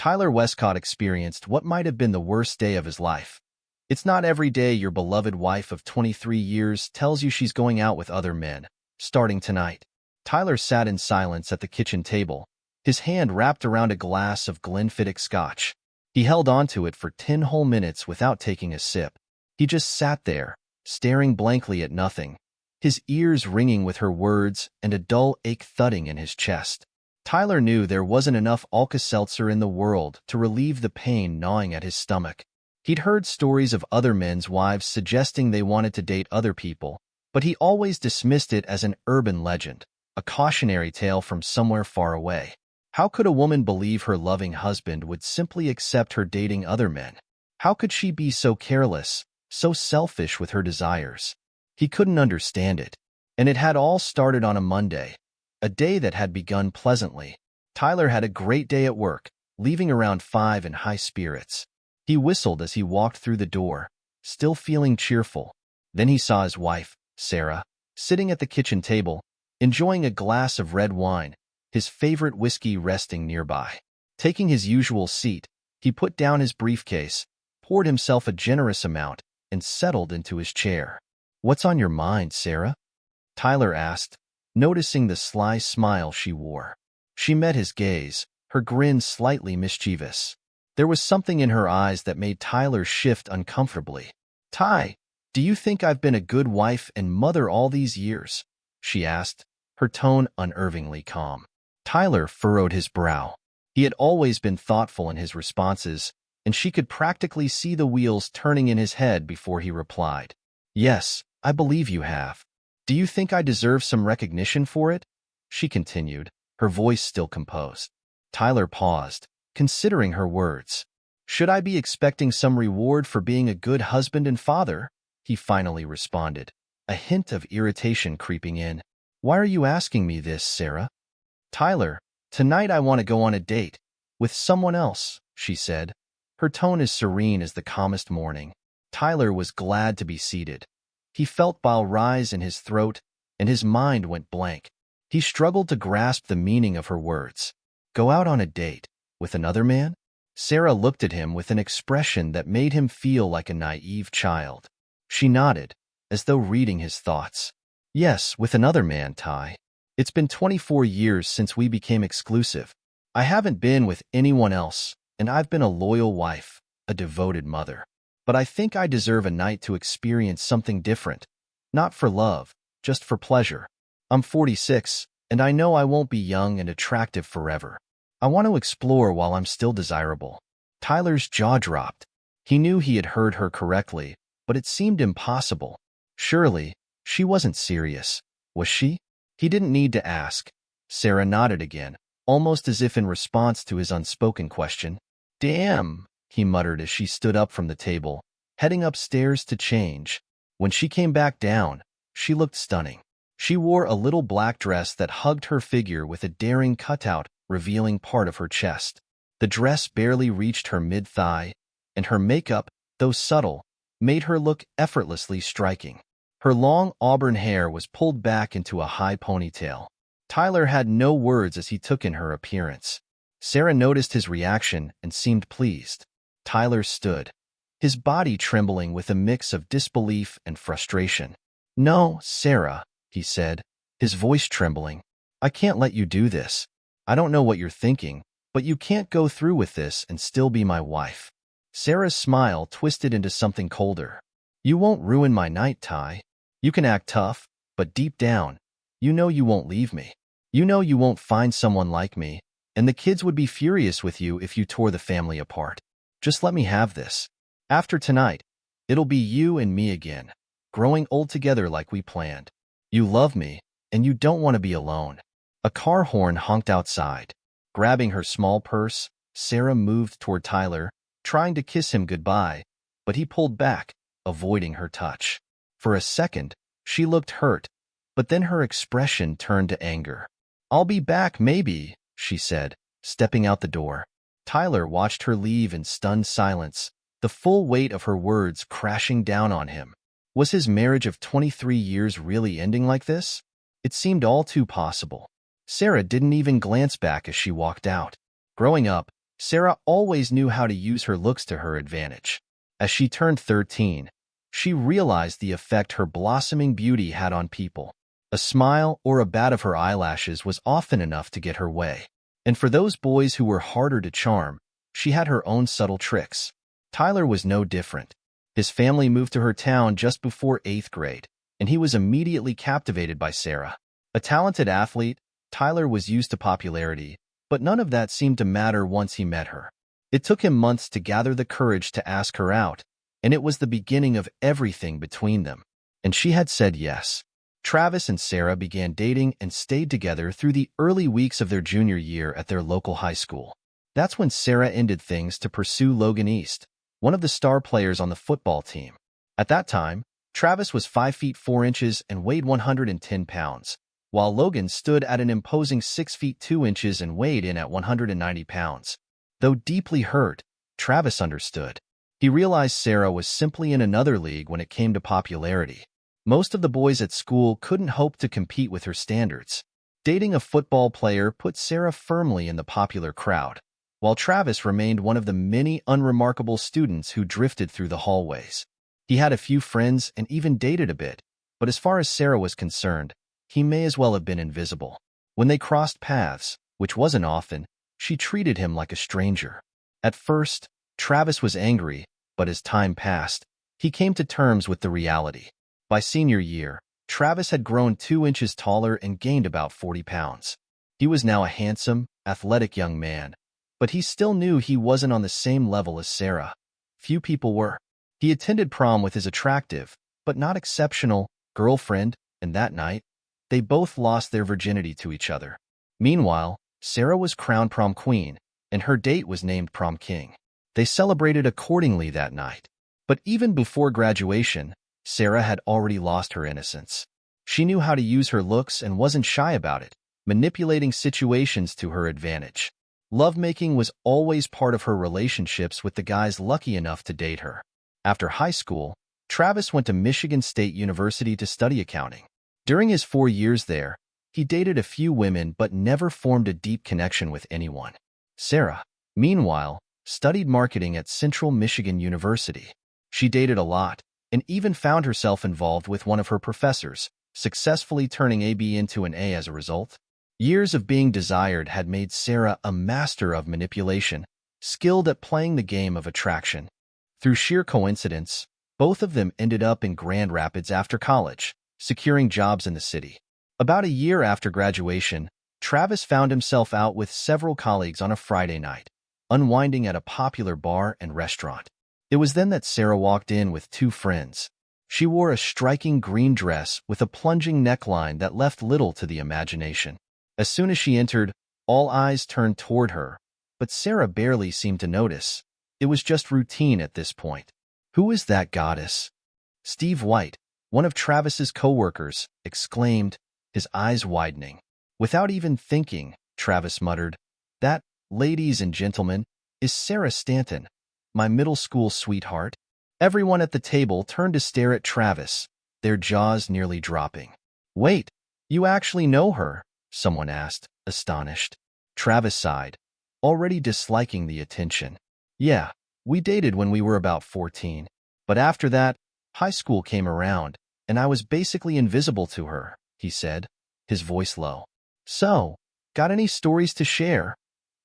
Tyler Westcott experienced what might have been the worst day of his life. It's not every day your beloved wife of 23 years tells you she's going out with other men, starting tonight. Tyler sat in silence at the kitchen table, his hand wrapped around a glass of Glenfiddich scotch. He held onto it for 10 whole minutes without taking a sip. He just sat there, staring blankly at nothing, his ears ringing with her words and a dull ache thudding in his chest. Tyler knew there wasn't enough Alka-Seltzer in the world to relieve the pain gnawing at his stomach. He'd heard stories of other men's wives suggesting they wanted to date other people, but he always dismissed it as an urban legend, a cautionary tale from somewhere far away. How could a woman believe her loving husband would simply accept her dating other men? How could she be so careless, so selfish with her desires? He couldn't understand it. And it had all started on a Monday, a day that had begun pleasantly. Tyler had a great day at work, leaving around 5 in high spirits. He whistled as he walked through the door, still feeling cheerful. Then he saw his wife, Sarah, sitting at the kitchen table, enjoying a glass of red wine, his favorite whiskey resting nearby. Taking his usual seat, he put down his briefcase, poured himself a generous amount, and settled into his chair. "What's on your mind, Sarah?" Tyler asked, noticing the sly smile she wore. She met his gaze, her grin slightly mischievous. There was something in her eyes that made Tyler shift uncomfortably. "Ty, do you think I've been a good wife and mother all these years?" she asked, her tone unnervingly calm. Tyler furrowed his brow. He had always been thoughtful in his responses, and she could practically see the wheels turning in his head before he replied. "Yes, I believe you have. Do you think I deserve some recognition for it?" she continued, her voice still composed. Tyler paused, considering her words. "Should I be expecting some reward for being a good husband and father?" he finally responded, a hint of irritation creeping in. "Why are you asking me this, Sarah?" "Tyler, tonight I want to go on a date. With someone else," she said, her tone as serene as the calmest morning. Tyler was glad to be seated. He felt bile rise in his throat, and his mind went blank. He struggled to grasp the meaning of her words. Go out on a date? With another man? Sarah looked at him with an expression that made him feel like a naive child. She nodded, as though reading his thoughts. "Yes, with another man, Ty. It's been 24 years since we became exclusive. I haven't been with anyone else, and I've been a loyal wife, a devoted mother. But I think I deserve a night to experience something different. Not for love, just for pleasure. I'm 46, and I know I won't be young and attractive forever. I want to explore while I'm still desirable." Tyler's jaw dropped. He knew he had heard her correctly, but it seemed impossible. Surely, she wasn't serious, was she? He didn't need to ask. Sarah nodded again, almost as if in response to his unspoken question. "Damn," he muttered as she stood up from the table, heading upstairs to change. When she came back down, she looked stunning. She wore a little black dress that hugged her figure with a daring cutout revealing part of her chest. The dress barely reached her mid-thigh, and her makeup, though subtle, made her look effortlessly striking. Her long auburn hair was pulled back into a high ponytail. Tyler had no words as he took in her appearance. Sarah noticed his reaction and seemed pleased. Tyler stood, his body trembling with a mix of disbelief and frustration. "No, Sarah," he said, his voice trembling. "I can't let you do this. I don't know what you're thinking, but you can't go through with this and still be my wife." Sarah's smile twisted into something colder. "You won't ruin my night, Ty. You can act tough, but deep down, you know you won't leave me. You know you won't find someone like me, and the kids would be furious with you if you tore the family apart. Just let me have this. After tonight, it'll be you and me again, growing old together like we planned. You love me, and you don't want to be alone." A car horn honked outside. Grabbing her small purse, Sarah moved toward Tyler, trying to kiss him goodbye, but he pulled back, avoiding her touch. For a second, she looked hurt, but then her expression turned to anger. "I'll be back, maybe," she said, stepping out the door. Tyler watched her leave in stunned silence, the full weight of her words crashing down on him. Was his marriage of 23 years really ending like this? It seemed all too possible. Sarah didn't even glance back as she walked out. Growing up, Sarah always knew how to use her looks to her advantage. As she turned 13, she realized the effect her blossoming beauty had on people. A smile or a bat of her eyelashes was often enough to get her way. And for those boys who were harder to charm, she had her own subtle tricks. Tyler was no different. His family moved to her town just before 8th grade, and he was immediately captivated by Sarah. A talented athlete, Tyler was used to popularity, but none of that seemed to matter once he met her. It took him months to gather the courage to ask her out, and it was the beginning of everything between them. And she had said yes. Travis and Sarah began dating and stayed together through the early weeks of their junior year at their local high school. That's when Sarah ended things to pursue Logan East, one of the star players on the football team. At that time, Travis was 5 feet 4 inches and weighed 110 pounds, while Logan stood at an imposing 6 feet 2 inches and weighed in at 190 pounds. Though deeply hurt, Travis understood. He realized Sarah was simply in another league when it came to popularity. Most of the boys at school couldn't hope to compete with her standards. Dating a football player put Sarah firmly in the popular crowd, while Travis remained one of the many unremarkable students who drifted through the hallways. He had a few friends and even dated a bit, but as far as Sarah was concerned, he may as well have been invisible. When they crossed paths, which wasn't often, she treated him like a stranger. At first, Travis was angry, but as time passed, he came to terms with the reality. By senior year, Travis had grown 2 inches taller and gained about 40 pounds. He was now a handsome, athletic young man, but he still knew he wasn't on the same level as Sarah. Few people were. He attended prom with his attractive, but not exceptional, girlfriend, and that night, they both lost their virginity to each other. Meanwhile, Sarah was crowned prom queen, and her date was named prom king. They celebrated accordingly that night. But even before graduation, Sarah had already lost her innocence. She knew how to use her looks and wasn't shy about it, manipulating situations to her advantage. Lovemaking was always part of her relationships with the guys lucky enough to date her. After high school, Travis went to Michigan State University to study accounting. During his 4 years there, he dated a few women but never formed a deep connection with anyone. Sarah, meanwhile, studied marketing at Central Michigan University. She dated a lot, and even found herself involved with one of her professors, successfully turning a B into an A as a result. Years of being desired had made Sarah a master of manipulation, skilled at playing the game of attraction. Through sheer coincidence, both of them ended up in Grand Rapids after college, securing jobs in the city. About a year after graduation, Travis found himself out with several colleagues on a Friday night, unwinding at a popular bar and restaurant. It was then that Sarah walked in with 2 friends. She wore a striking green dress with a plunging neckline that left little to the imagination. As soon as she entered, all eyes turned toward her, but Sarah barely seemed to notice. It was just routine at this point. "Who is that goddess?" Steve White, one of Travis's co-workers, exclaimed, his eyes widening. Without even thinking, Travis muttered, "That, ladies and gentlemen, is Sarah Stanton, my middle school sweetheart." Everyone at the table turned to stare at Travis, their jaws nearly dropping. "Wait, you actually know her?" someone asked, astonished. Travis sighed, already disliking the attention. "Yeah, we dated when we were about 14. But after that, high school came around, and I was basically invisible to her," he said, his voice low. "So, got any stories to share?"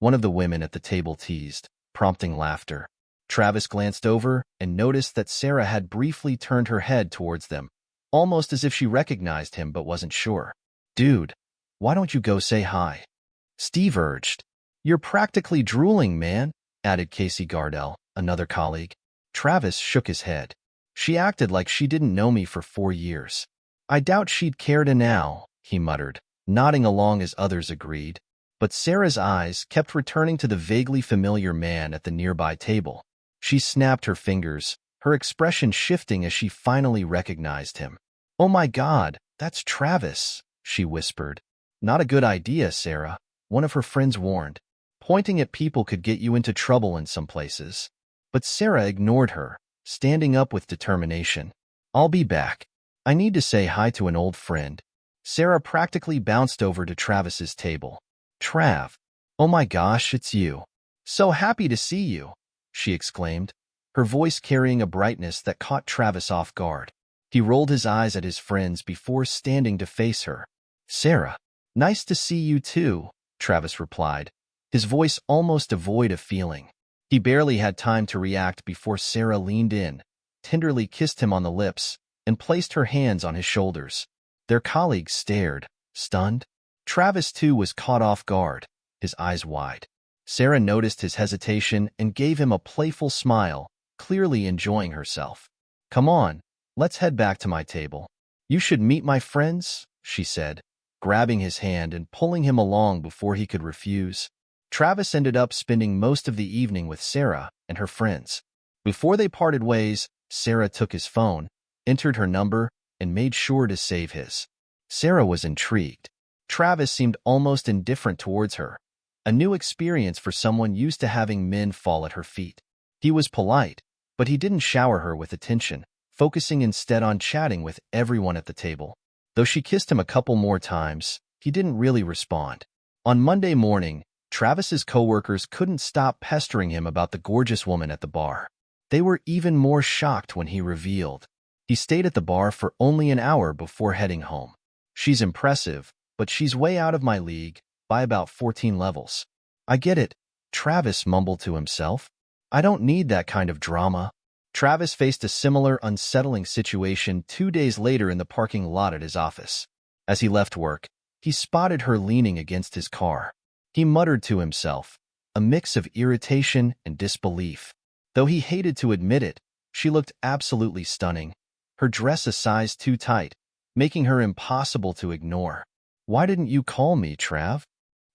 one of the women at the table teased, prompting laughter. Travis glanced over and noticed that Sarah had briefly turned her head towards them, almost as if she recognized him but wasn't sure. "Dude, why don't you go say hi?" Steve urged. "You're practically drooling, man," added Casey Gardell, another colleague. Travis shook his head. "She acted like she didn't know me for 4 years. I doubt she'd care to now," he muttered, nodding along as others agreed. But Sarah's eyes kept returning to the vaguely familiar man at the nearby table. She snapped her fingers, her expression shifting as she finally recognized him. "Oh my God, that's Travis," she whispered. "Not a good idea, Sarah," one of her friends warned. "Pointing at people could get you into trouble in some places." But Sarah ignored her, standing up with determination. "I'll be back. I need to say hi to an old friend." Sarah practically bounced over to Travis's table. "Trav, oh my gosh, it's you." "So happy to see you," she exclaimed, her voice carrying a brightness that caught Travis off guard. He rolled his eyes at his friends before standing to face her. "Sarah, nice to see you too," Travis replied, his voice almost devoid of feeling. He barely had time to react before Sarah leaned in, tenderly kissed him on the lips, and placed her hands on his shoulders. Their colleagues stared, stunned. Travis, too, was caught off guard, his eyes wide. Sarah noticed his hesitation and gave him a playful smile, clearly enjoying herself. "Come on, let's head back to my table. You should meet my friends," she said, grabbing his hand and pulling him along before he could refuse. Travis ended up spending most of the evening with Sarah and her friends. Before they parted ways, Sarah took his phone, entered her number, and made sure to save his. Sarah was intrigued. Travis seemed almost indifferent towards her, a new experience for someone used to having men fall at her feet. He was polite, but he didn't shower her with attention, focusing instead on chatting with everyone at the table. Though she kissed him a couple more times, he didn't really respond. On Monday morning, Travis's coworkers couldn't stop pestering him about the gorgeous woman at the bar. They were even more shocked when he revealed he stayed at the bar for only an hour before heading home. "She's impressive, but she's way out of my league by about 14 levels. I get it," Travis mumbled to himself. "I don't need that kind of drama." Travis faced a similar unsettling situation 2 days later in the parking lot at his office. As he left work, he spotted her leaning against his car. He muttered to himself, a mix of irritation and disbelief. Though he hated to admit it, she looked absolutely stunning, her dress a size too tight, making her impossible to ignore. "Why didn't you call me, Trav?"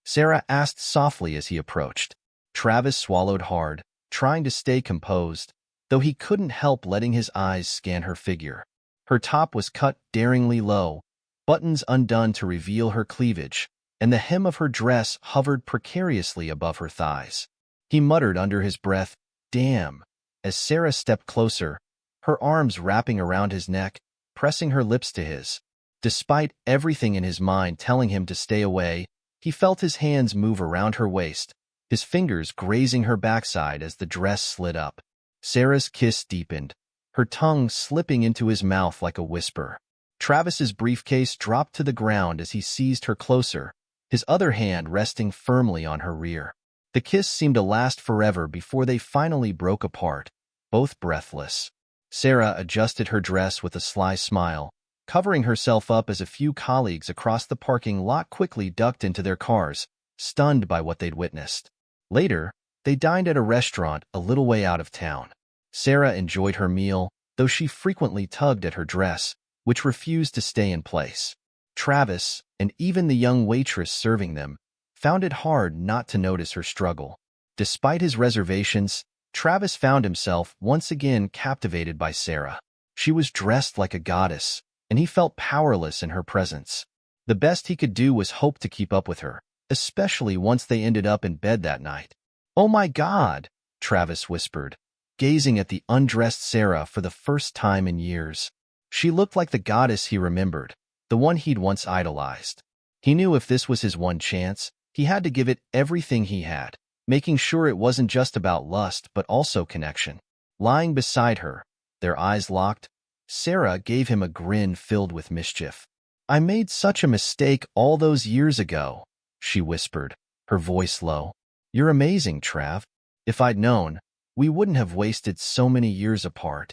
Sarah asked softly as he approached. Travis swallowed hard, trying to stay composed, though he couldn't help letting his eyes scan her figure. Her top was cut daringly low, buttons undone to reveal her cleavage, and the hem of her dress hovered precariously above her thighs. He muttered under his breath, "Damn," as Sarah stepped closer, her arms wrapping around his neck, pressing her lips to his. Despite everything in his mind telling him to stay away, he felt his hands move around her waist, his fingers grazing her backside as the dress slid up. Sarah's kiss deepened, her tongue slipping into his mouth like a whisper. Travis's briefcase dropped to the ground as he seized her closer, his other hand resting firmly on her rear. The kiss seemed to last forever before they finally broke apart, both breathless. Sarah adjusted her dress with a sly smile, covering herself up as a few colleagues across the parking lot quickly ducked into their cars, stunned by what they'd witnessed. Later, they dined at a restaurant a little way out of town. Sarah enjoyed her meal, though she frequently tugged at her dress, which refused to stay in place. Travis, and even the young waitress serving them, found it hard not to notice her struggle. Despite his reservations, Travis found himself once again captivated by Sarah. She was dressed like a goddess, and he felt powerless in her presence. The best he could do was hope to keep up with her, especially once they ended up in bed that night. "Oh my God," Travis whispered, gazing at the undressed Sarah for the first time in years. She looked like the goddess he remembered, the one he'd once idolized. He knew if this was his one chance, he had to give it everything he had, making sure it wasn't just about lust but also connection. Lying beside her, their eyes locked, Sarah gave him a grin filled with mischief. "I made such a mistake all those years ago," she whispered, her voice low. "You're amazing, Trav. If I'd known, we wouldn't have wasted so many years apart."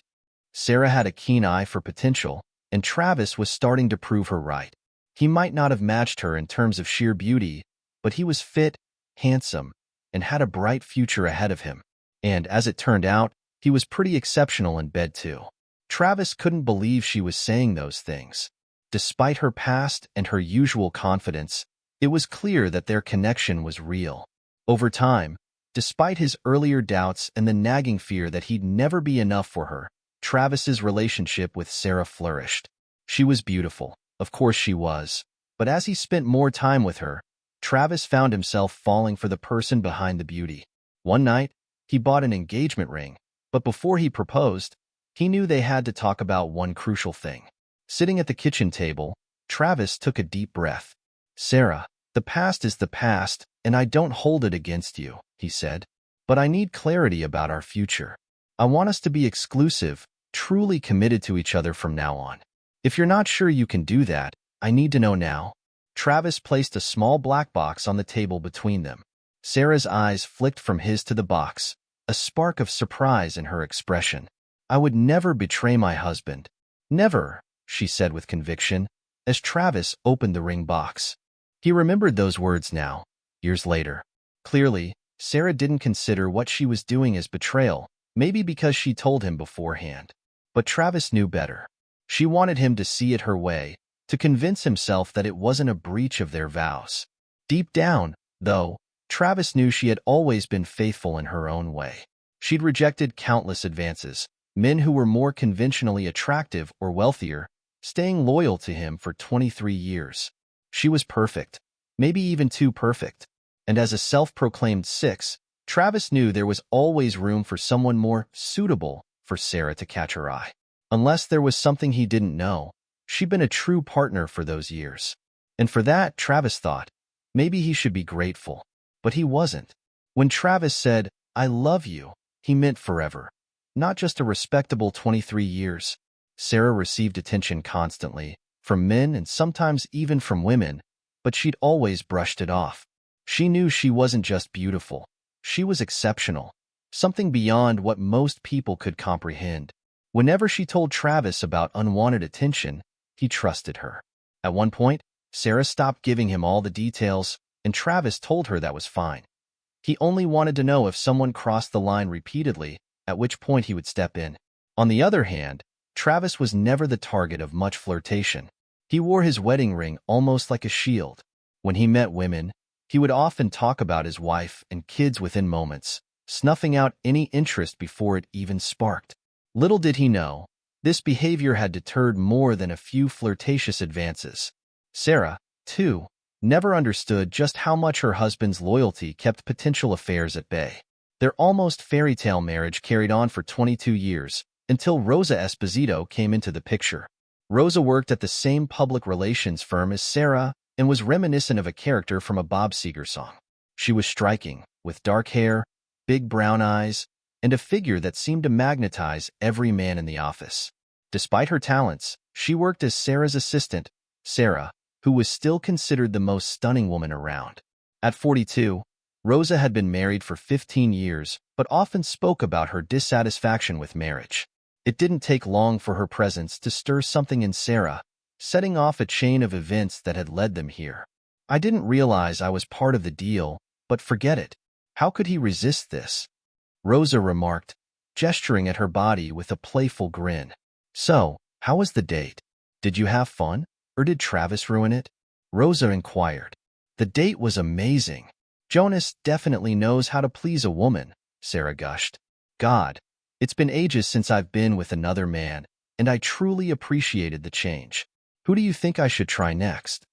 Sarah had a keen eye for potential, and Travis was starting to prove her right. He might not have matched her in terms of sheer beauty, but he was fit, handsome, and had a bright future ahead of him. And as it turned out, he was pretty exceptional in bed too. Travis couldn't believe she was saying those things. Despite her past and her usual confidence, it was clear that their connection was real. Over time, despite his earlier doubts and the nagging fear that he'd never be enough for her, Travis's relationship with Sarah flourished. She was beautiful, of course she was, but as he spent more time with her, Travis found himself falling for the person behind the beauty. One night, he bought an engagement ring, but before he proposed, he knew they had to talk about one crucial thing. Sitting at the kitchen table, Travis took a deep breath. "Sarah, the past is the past, and I don't hold it against you," he said. But I need clarity about our future. I want us to be exclusive, truly committed to each other from now on. If you're not sure you can do that, I need to know now." Travis placed a small black box on the table between them. Sarah's eyes flicked from his to the box, a spark of surprise in her expression. "I would never betray my husband. Never," she said with conviction, as Travis opened the ring box. He remembered those words now, years later. Clearly, Sarah didn't consider what she was doing as betrayal, maybe because she told him beforehand. But Travis knew better. She wanted him to see it her way, to convince himself that it wasn't a breach of their vows. Deep down, though, Travis knew she had always been faithful in her own way. She'd rejected countless advances, men who were more conventionally attractive or wealthier, staying loyal to him for 23 years. She was perfect, maybe even too perfect. And as a self-proclaimed six, Travis knew there was always room for someone more suitable for Sarah to catch her eye. Unless there was something he didn't know, she'd been a true partner for those years. And for that, Travis thought, maybe he should be grateful. But he wasn't. When Travis said, "I love you," he meant forever, not just a respectable 23 years. Sarah received attention constantly, from men and sometimes even from women, but she'd always brushed it off. She knew she wasn't just beautiful. She was exceptional, something beyond what most people could comprehend. Whenever she told Travis about unwanted attention, he trusted her. At one point, Sarah stopped giving him all the details, and Travis told her that was fine. He only wanted to know if someone crossed the line repeatedly, at which point he would step in. On the other hand, Travis was never the target of much flirtation. He wore his wedding ring almost like a shield. When he met women, he would often talk about his wife and kids within moments, snuffing out any interest before it even sparked. Little did he know, this behavior had deterred more than a few flirtatious advances. Sarah, too, never understood just how much her husband's loyalty kept potential affairs at bay. Their almost fairy tale marriage carried on for 22 years, until Rosa Esposito came into the picture. Rosa worked at the same public relations firm as Sarah and was reminiscent of a character from a Bob Seger song. She was striking, with dark hair, big brown eyes, and a figure that seemed to magnetize every man in the office. Despite her talents, she worked as Sarah's assistant, Sarah, who was still considered the most stunning woman around. At 42, Rosa had been married for 15 years, but often spoke about her dissatisfaction with marriage. It didn't take long for her presence to stir something in Sarah, setting off a chain of events that had led them here. "I didn't realize I was part of the deal, but forget it. How could he resist this?" Rosa remarked, gesturing at her body with a playful grin. "So, how was the date? Did you have fun, or did Travis ruin it?" Rosa inquired. "The date was amazing. Jonas definitely knows how to please a woman," Sarah gushed. "God, it's been ages since I've been with another man, and I truly appreciated the change. Who do you think I should try next?"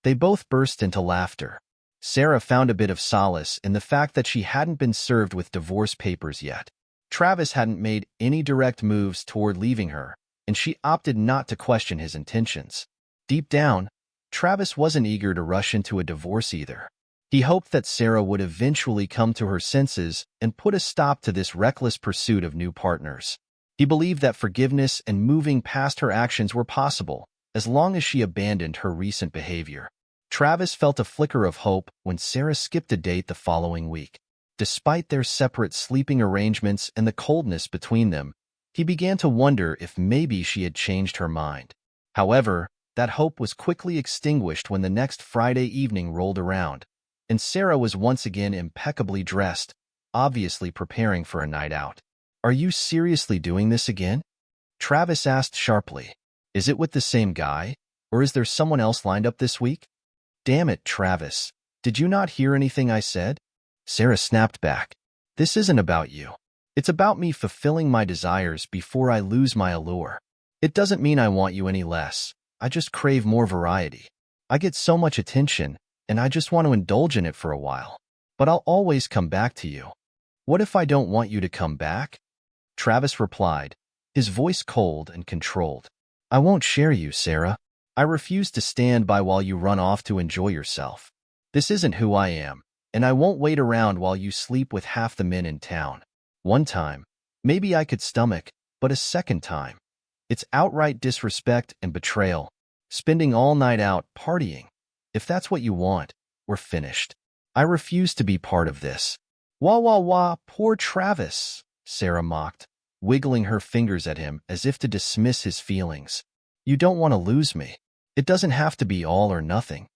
They both burst into laughter. Sarah found a bit of solace in the fact that she hadn't been served with divorce papers yet. Travis hadn't made any direct moves toward leaving her, and she opted not to question his intentions. Deep down, Travis wasn't eager to rush into a divorce either. He hoped that Sarah would eventually come to her senses and put a stop to this reckless pursuit of new partners. He believed that forgiveness and moving past her actions were possible, as long as she abandoned her recent behavior. Travis felt a flicker of hope when Sarah skipped a date the following week. Despite their separate sleeping arrangements and the coldness between them, he began to wonder if maybe she had changed her mind. However, that hope was quickly extinguished when the next Friday evening rolled around, and Sarah was once again impeccably dressed, obviously preparing for a night out. "Are you seriously doing this again?" Travis asked sharply. "Is it with the same guy, or is there someone else lined up this week?" "Damn it, Travis. Did you not hear anything I said?" Sarah snapped back. "This isn't about you. It's about me fulfilling my desires before I lose my allure. It doesn't mean I want you any less. I just crave more variety. I get so much attention, and I just want to indulge in it for a while. But I'll always come back to you. What if I don't want you to come back?" Travis replied, his voice cold and controlled. "I won't share you, Sarah. I refuse to stand by while you run off to enjoy yourself. This isn't who I am, And I won't wait around while you sleep with half the men in town. One time, maybe I could stomach, but a second time. It's outright disrespect and betrayal. Spending all night out partying. If that's what you want, we're finished. I refuse to be part of this. Wah, wah, wah, poor Travis, Sarah mocked, wiggling her fingers at him as if to dismiss his feelings. You don't want to lose me. It doesn't have to be all or nothing.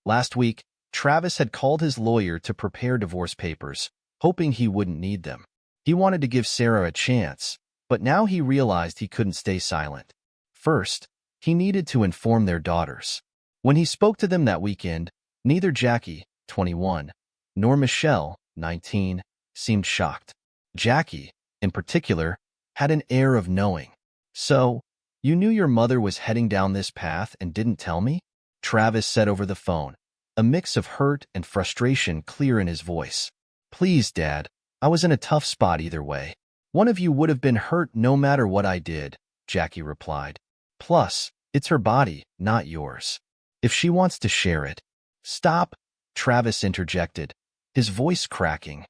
Last week, Travis had called his lawyer to prepare divorce papers, hoping he wouldn't need them. He wanted to give Sarah a chance, but now he realized he couldn't stay silent. First, he needed to inform their daughters. When he spoke to them that weekend, neither Jackie, 21, nor Michelle, 19, seemed shocked. Jackie, in particular, had an air of knowing. So, you knew your mother was heading down this path and didn't tell me? Travis said over the phone, a mix of hurt and frustration clear in his voice. Please, Dad, I was in a tough spot either way. One of you would have been hurt no matter what I did, Jackie replied. Plus, it's her body, not yours. If she wants to share it. Stop, Travis interjected, his voice cracking.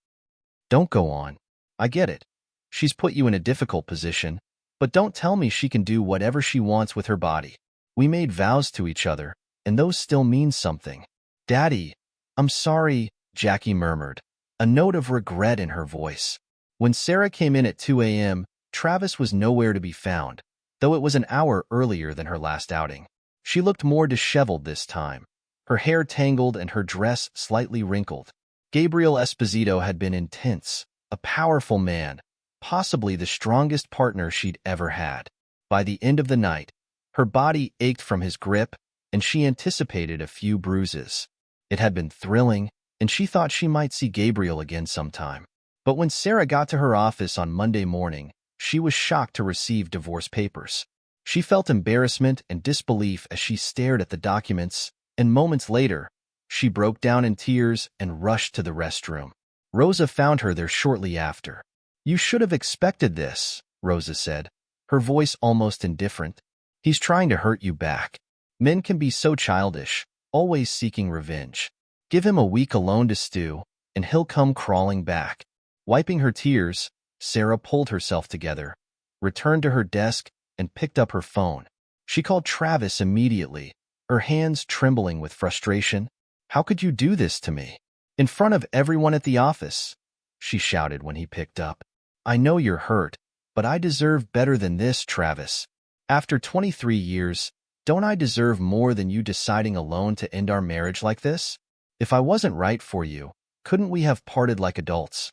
Don't go on. I get it. She's put you in a difficult position, but don't tell me she can do whatever she wants with her body. We made vows to each other, and those still mean something. Daddy, I'm sorry, Jackie murmured, a note of regret in her voice. When Sarah came in at 2 a.m., Travis was nowhere to be found, though it was an hour earlier than her last outing. She looked more disheveled this time, her hair tangled and her dress slightly wrinkled. Gabriel Esposito had been intense, a powerful man, possibly the strongest partner she'd ever had. By the end of the night, her body ached from his grip, and she anticipated a few bruises. It had been thrilling, and she thought she might see Gabriel again sometime. But when Sarah got to her office on Monday morning, she was shocked to receive divorce papers. She felt embarrassment and disbelief as she stared at the documents, and moments later, she broke down in tears and rushed to the restroom. Rosa found her there shortly after. You should have expected this, Rosa said, her voice almost indifferent. He's trying to hurt you back. Men can be so childish, always seeking revenge. Give him a week alone to stew, and he'll come crawling back. Wiping her tears, Sarah pulled herself together, returned to her desk, and picked up her phone. She called Travis immediately, her hands trembling with frustration. How could you do this to me? In front of everyone at the office, she shouted when he picked up. I know you're hurt, but I deserve better than this, Travis. After 23 years, don't I deserve more than you deciding alone to end our marriage like this? If I wasn't right for you, couldn't we have parted like adults?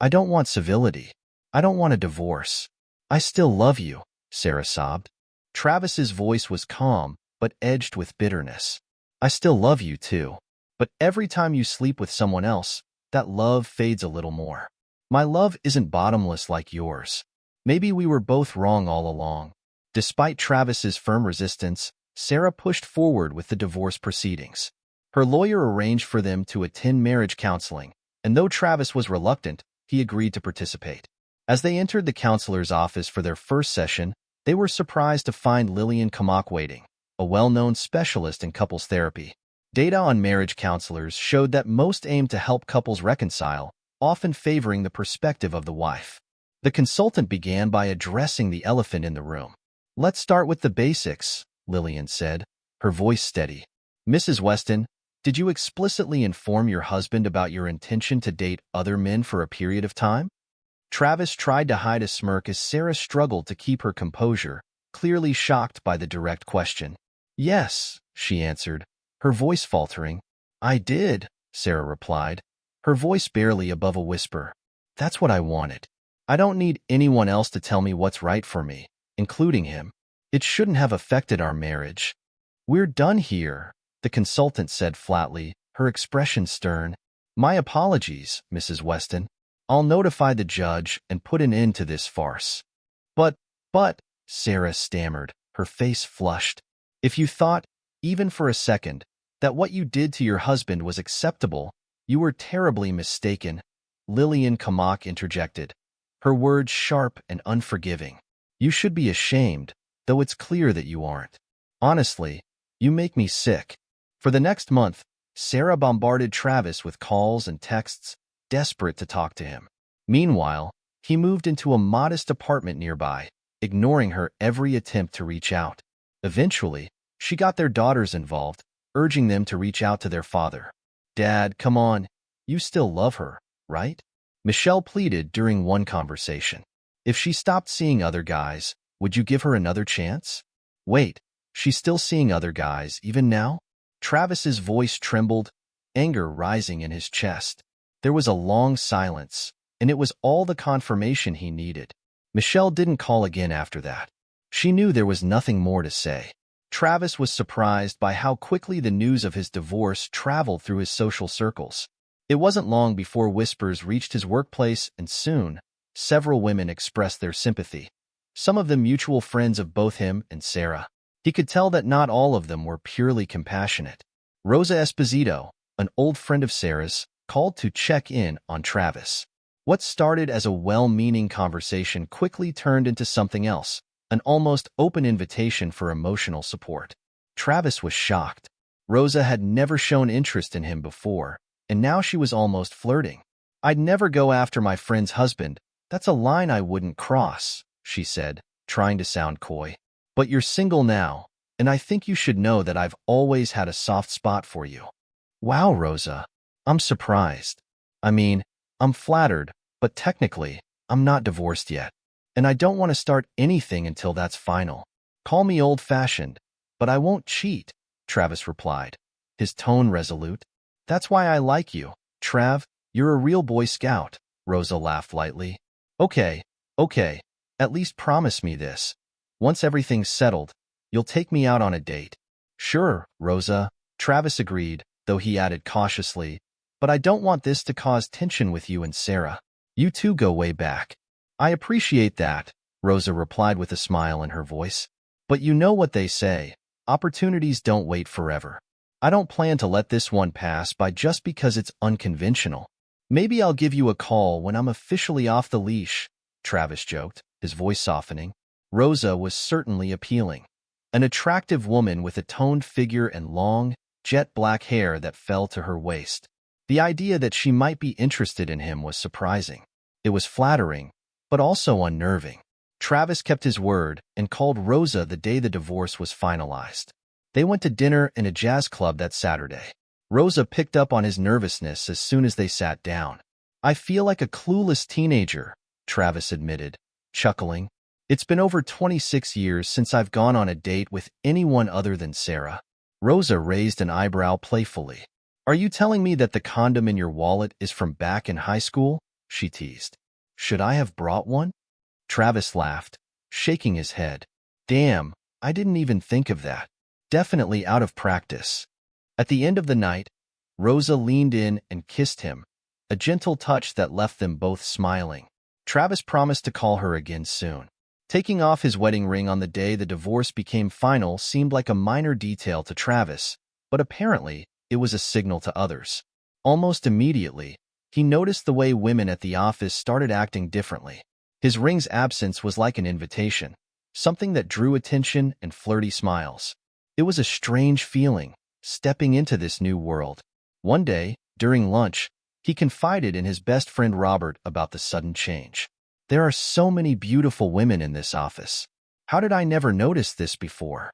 I don't want civility. I don't want a divorce. I still love you, Sarah sobbed. Travis's voice was calm, but edged with bitterness. I still love you too. But every time you sleep with someone else, that love fades a little more. My love isn't bottomless like yours. Maybe we were both wrong all along. Despite Travis's firm resistance, Sarah pushed forward with the divorce proceedings. Her lawyer arranged for them to attend marriage counseling, and though Travis was reluctant, he agreed to participate. As they entered the counselor's office for their first session, they were surprised to find Lillian Kamak waiting, a well-known specialist in couples therapy. Data on marriage counselors showed that most aim to help couples reconcile, often favoring the perspective of the wife. The consultant began by addressing the elephant in the room. Let's start with the basics, Lillian said, her voice steady. Mrs. Weston, did you explicitly inform your husband about your intention to date other men for a period of time? Travis tried to hide a smirk as Sarah struggled to keep her composure, clearly shocked by the direct question. Yes, she answered, her voice faltering. I did, Sarah replied, her voice barely above a whisper. That's what I wanted. I don't need anyone else to tell me what's right for me, including him. It shouldn't have affected our marriage. We're done here, the consultant said flatly, her expression stern. My apologies, Mrs. Weston. I'll notify the judge and put an end to this farce. But, Sarah stammered, her face flushed. If you thought, even for a second, that what you did to your husband was acceptable, you were terribly mistaken, Lillian Kamak interjected, her words sharp and unforgiving. You should be ashamed, though it's clear that you aren't. Honestly, you make me sick. For the next month, Sarah bombarded Travis with calls and texts, desperate to talk to him. Meanwhile, he moved into a modest apartment nearby, ignoring her every attempt to reach out. Eventually, she got their daughters involved, urging them to reach out to their father. "Dad, come on. You still love her, right?" Michelle pleaded during one conversation. "If she stopped seeing other guys, would you give her another chance?" "Wait, she's still seeing other guys, even now?" Travis's voice trembled, anger rising in his chest. There was a long silence, and it was all the confirmation he needed. Michelle didn't call again after that. She knew there was nothing more to say. Travis was surprised by how quickly the news of his divorce traveled through his social circles. It wasn't long before whispers reached his workplace, and soon, several women expressed their sympathy, some of them mutual friends of both him and Sarah. He could tell that not all of them were purely compassionate. Rosa Esposito, an old friend of Sarah's, called to check in on Travis. What started as a well-meaning conversation quickly turned into something else, an almost open invitation for emotional support. Travis was shocked. Rosa had never shown interest in him before, and now she was almost flirting. "I'd never go after my friend's husband. That's a line I wouldn't cross," she said, trying to sound coy. "But you're single now, and I think you should know that I've always had a soft spot for you." "Wow, Rosa. I'm surprised. I mean, I'm flattered, but technically, I'm not divorced yet. And I don't want to start anything until that's final. Call me old-fashioned, but I won't cheat," Travis replied, his tone resolute. "That's why I like you, Trav. You're a real Boy Scout," Rosa laughed lightly. Okay, at least promise me this. Once everything's settled, you'll take me out on a date." "Sure, Rosa," Travis agreed, though he added cautiously, "but I don't want this to cause tension with you and Sarah. You two go way back." "I appreciate that," Rosa replied with a smile in her voice. "But you know what they say, opportunities don't wait forever. I don't plan to let this one pass by just because it's unconventional. Maybe I'll give you a call when I'm officially off the leash," Travis joked, his voice softening. Rosa was certainly appealing. An attractive woman with a toned figure and long, jet-black hair that fell to her waist. The idea that she might be interested in him was surprising. It was flattering, but also unnerving. Travis kept his word and called Rosa the day the divorce was finalized. They went to dinner in a jazz club that Saturday. Rosa picked up on his nervousness as soon as they sat down. "I feel like a clueless teenager," Travis admitted, chuckling. "It's been over 26 years since I've gone on a date with anyone other than Sarah." Rosa raised an eyebrow playfully. "Are you telling me that the condom in your wallet is from back in high school?" she teased. "Should I have brought one?" Travis laughed, shaking his head. "Damn, I didn't even think of that. Definitely out of practice." At the end of the night, Rosa leaned in and kissed him, a gentle touch that left them both smiling. Travis promised to call her again soon. Taking off his wedding ring on the day the divorce became final seemed like a minor detail to Travis, but apparently it was a signal to others. Almost immediately, he noticed the way women at the office started acting differently. His ring's absence was like an invitation, something that drew attention and flirty smiles. It was a strange feeling, stepping into this new world. One day, during lunch, he confided in his best friend Robert about the sudden change. "There are so many beautiful women in this office. How did I never notice this before?"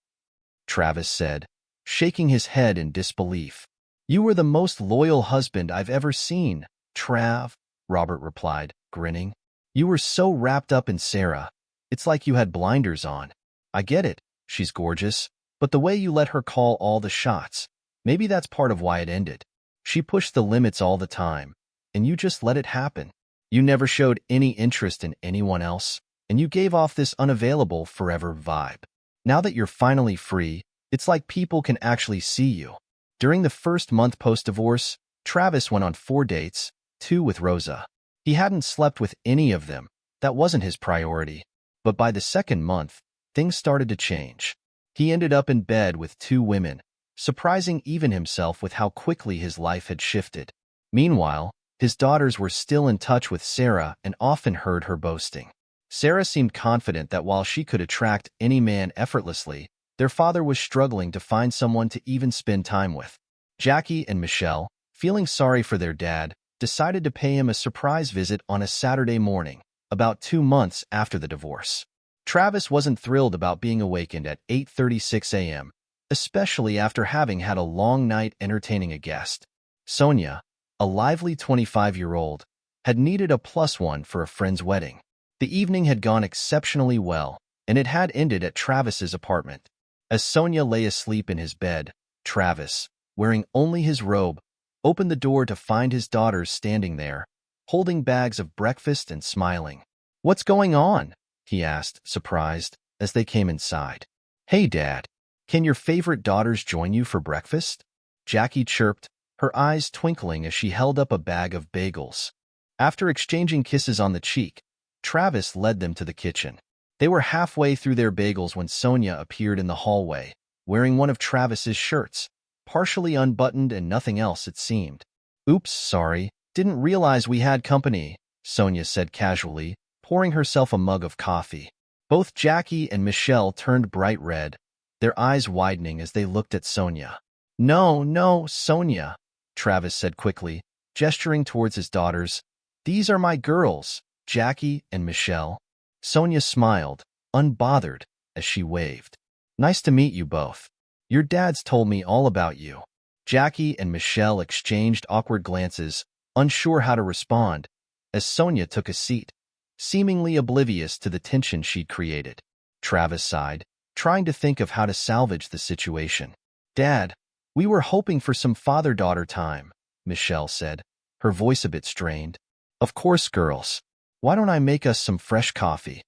Travis said, shaking his head in disbelief. "You were the most loyal husband I've ever seen, Trav," Robert replied, grinning. "You were so wrapped up in Sarah. It's like you had blinders on. I get it, she's gorgeous, but the way you let her call all the shots, maybe that's part of why it ended. She pushed the limits all the time, and you just let it happen. You never showed any interest in anyone else, and you gave off this unavailable forever vibe. Now that you're finally free, it's like people can actually see you." During the first month post-divorce, Travis went on 4 dates, 2 with Rosa. He hadn't slept with any of them. That wasn't his priority. But by the second month, things started to change. He ended up in bed with 2 women, surprising even himself with how quickly his life had shifted. Meanwhile, his daughters were still in touch with Sarah and often heard her boasting. Sarah seemed confident that while she could attract any man effortlessly, their father was struggling to find someone to even spend time with. Jackie and Michelle, feeling sorry for their dad, decided to pay him a surprise visit on a Saturday morning, about 2 months after the divorce. Travis wasn't thrilled about being awakened at 8:36 a.m., especially after having had a long night entertaining a guest. Sonia, a lively 25-year-old, had needed a +1 for a friend's wedding. The evening had gone exceptionally well, and it had ended at Travis's apartment. As Sonia lay asleep in his bed, Travis, wearing only his robe, opened the door to find his daughters standing there, holding bags of breakfast and smiling. "What's going on?" he asked, surprised, as they came inside. "Hey, Dad, can your favorite daughters join you for breakfast?" Jackie chirped, her eyes twinkling as she held up a bag of bagels. After exchanging kisses on the cheek, Travis led them to the kitchen. They were halfway through their bagels when Sonia appeared in the hallway, wearing one of Travis's shirts, partially unbuttoned and nothing else, it seemed. "Oops, sorry, didn't realize we had company," Sonia said casually, pouring herself a mug of coffee. Both Jackie and Michelle turned bright red, their eyes widening as they looked at Sonia. No, Sonia," Travis said quickly, gesturing towards his daughters. "These are my girls, Jackie and Michelle." Sonia smiled, unbothered, as she waved. "Nice to meet you both. Your dads told me all about you." Jackie and Michelle exchanged awkward glances, unsure how to respond, as Sonia took a seat, seemingly oblivious to the tension she'd created. Travis sighed, trying to think of how to salvage the situation. "Dad, we were hoping for some father-daughter time," Michelle said, her voice a bit strained. "Of course, girls. Why don't I make us some fresh coffee?"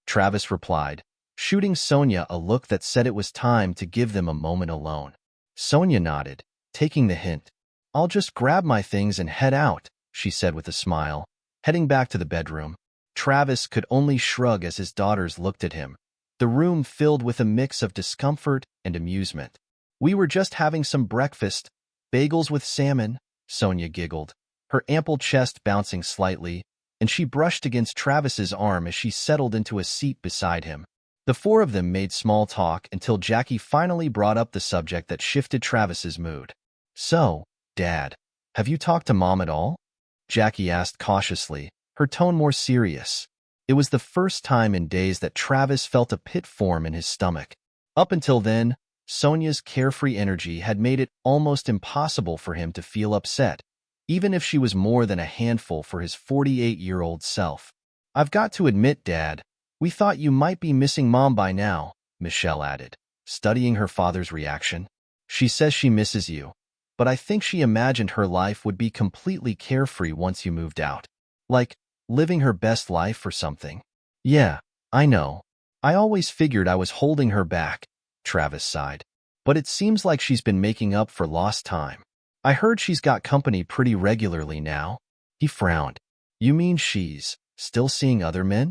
Travis replied, shooting Sonia a look that said it was time to give them a moment alone. Sonia nodded, taking the hint. "I'll just grab my things and head out," she said with a smile, heading back to the bedroom. Travis could only shrug as his daughters looked at him, the room filled with a mix of discomfort and amusement. "We were just having some breakfast, bagels with salmon," Sonia giggled, her ample chest bouncing slightly, and she brushed against Travis's arm as she settled into a seat beside him. The four of them made small talk until Jackie finally brought up the subject that shifted Travis's mood. "So, Dad, have you talked to Mom at all?" Jackie asked cautiously, her tone more serious. It was the first time in days that Travis felt a pit form in his stomach. Up until then, Sonia's carefree energy had made it almost impossible for him to feel upset, even if she was more than a handful for his 48-year-old self. "I've got to admit, Dad, we thought you might be missing Mom by now," Michelle added, studying her father's reaction. "She says she misses you, but I think she imagined her life would be completely carefree once you moved out. Like, living her best life or something." "Yeah, I know. I always figured I was holding her back," Travis sighed. "But it seems like she's been making up for lost time. I heard she's got company pretty regularly now." He frowned. "You mean she's still seeing other men?"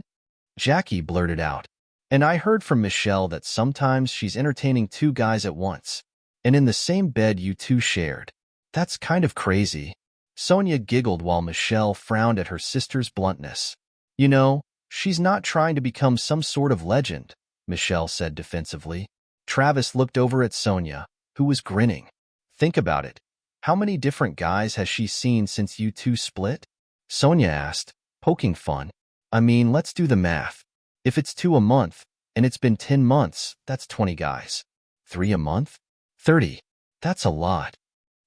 Jackie blurted out. "And I heard from Michelle that sometimes she's entertaining 2 guys at once, and in the same bed you two shared. That's kind of crazy." Sonia giggled while Michelle frowned at her sister's bluntness. "You know, she's not trying to become some sort of legend," Michelle said defensively. Travis looked over at Sonia, who was grinning. "Think about it. How many different guys has she seen since you two split?" Sonia asked, poking fun. "I mean, let's do the math. If it's 2 a month, and it's been 10 months, that's 20 guys. 3 a month? 30. That's a lot."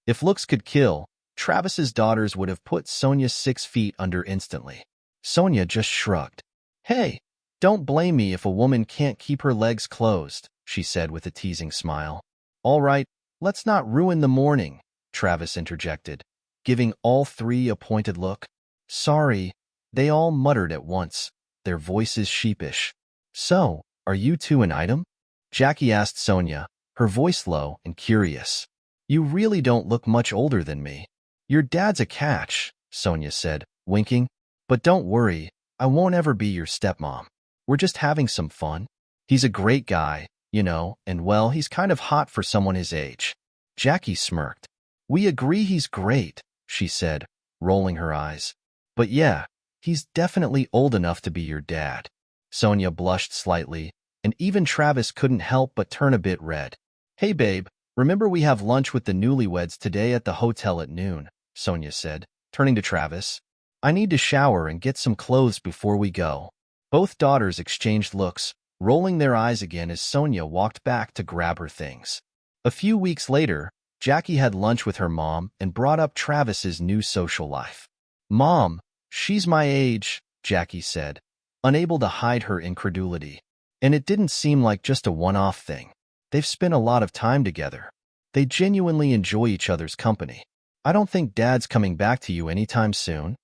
If looks could kill, Travis's daughters would have put Sonia 6 feet under instantly. Sonia just shrugged. "Hey, don't blame me if a woman can't keep her legs closed," she said with a teasing smile. "All right, let's not ruin the morning," Travis interjected, giving all 3 a pointed look. "Sorry," they all muttered at once, their voices sheepish. "So, are you two an item?" Jackie asked Sonia, her voice low and curious. "You really don't look much older than me." "Your dad's a catch," Sonia said, winking. "But don't worry, I won't ever be your stepmom. We're just having some fun. He's a great guy, you know, and well, he's kind of hot for someone his age." Jackie smirked. "We agree he's great," she said, rolling her eyes. "But yeah, he's definitely old enough to be your dad." Sonia blushed slightly, and even Travis couldn't help but turn a bit red. "Hey babe, Remember we have lunch with the newlyweds today at the hotel at noon, Sonia said, turning to Travis. I need to shower and get some clothes before we go. Both daughters exchanged looks, rolling their eyes again as Sonia walked back to grab her things. A few weeks later, Jackie had lunch with her mom and brought up Travis's new social life. Mom, she's my age, Jackie said, unable to hide her incredulity. And it didn't seem like just a one-off thing. They've spent a lot of time together. They genuinely enjoy each other's company. I don't think Dad's coming back to you anytime soon.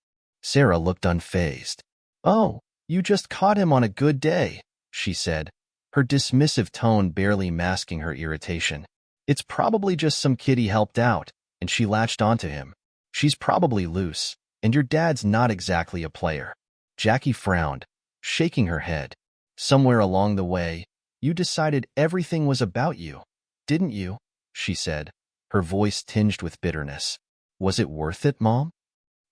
Sarah looked unfazed. Oh, you just caught him on a good day, she said, her dismissive tone barely masking her irritation. It's probably just some kid he helped out, and she latched onto him. She's probably loose, and your dad's not exactly a player. Jackie frowned, shaking her head. Somewhere along the way, you decided everything was about you, didn't you? She said, her voice tinged with bitterness. Was it worth it, Mom?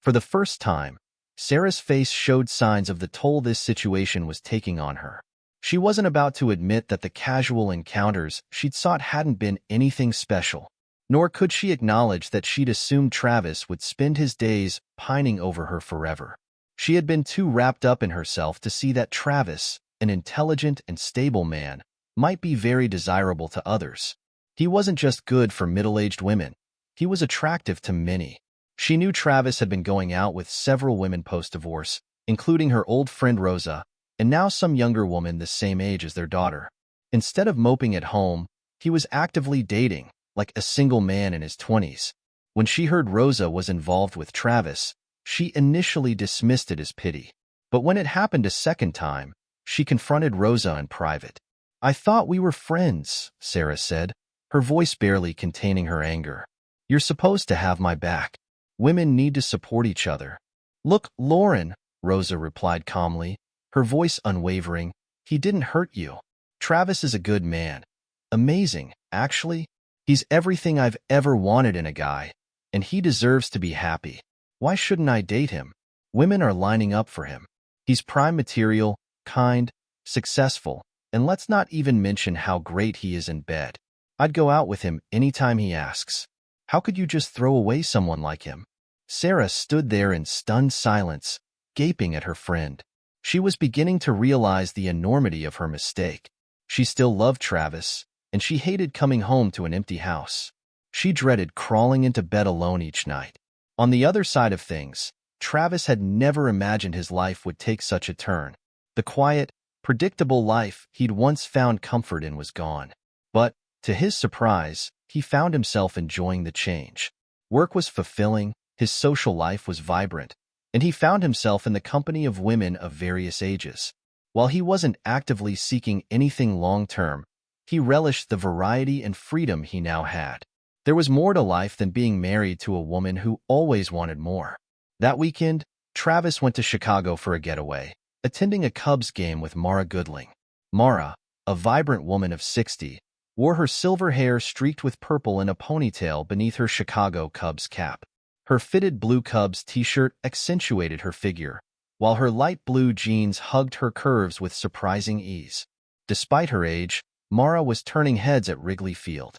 For the first time, Sarah's face showed signs of the toll this situation was taking on her. She wasn't about to admit that the casual encounters she'd sought hadn't been anything special, nor could she acknowledge that she'd assumed Travis would spend his days pining over her forever. She had been too wrapped up in herself to see that Travis, an intelligent and stable man, might be very desirable to others. He wasn't just good for middle-aged women. He was attractive to many. She knew Travis had been going out with several women post-divorce, including her old friend Rosa, and now some younger woman the same age as their daughter. Instead of moping at home, he was actively dating, like a single man in his 20s. When she heard Rosa was involved with Travis, she initially dismissed it as pity. But when it happened a second time, she confronted Rosa in private. I thought we were friends, Sarah said, her voice barely containing her anger. You're supposed to have my back. Women need to support each other. Look, Lauren, Rosa replied calmly, her voice unwavering, he didn't hurt you. Travis is a good man. Amazing, actually. He's everything I've ever wanted in a guy, and he deserves to be happy. Why shouldn't I date him? Women are lining up for him. He's prime material, kind, successful, and let's not even mention how great he is in bed. I'd go out with him anytime he asks. How could you just throw away someone like him? Sarah stood there in stunned silence, gaping at her friend. She was beginning to realize the enormity of her mistake. She still loved Travis, and she hated coming home to an empty house. She dreaded crawling into bed alone each night. On the other side of things, Travis had never imagined his life would take such a turn. The quiet, predictable life he'd once found comfort in was gone. But, to his surprise, he found himself enjoying the change. Work was fulfilling, his social life was vibrant, and he found himself in the company of women of various ages. While he wasn't actively seeking anything long-term, he relished the variety and freedom he now had. There was more to life than being married to a woman who always wanted more. That weekend, Travis went to Chicago for a getaway, attending a Cubs game with Mara Goodling. Mara, a vibrant woman of 60, wore her silver hair streaked with purple in a ponytail beneath her Chicago Cubs cap. Her fitted blue Cubs t-shirt accentuated her figure, while her light blue jeans hugged her curves with surprising ease. Despite her age, Mara was turning heads at Wrigley Field.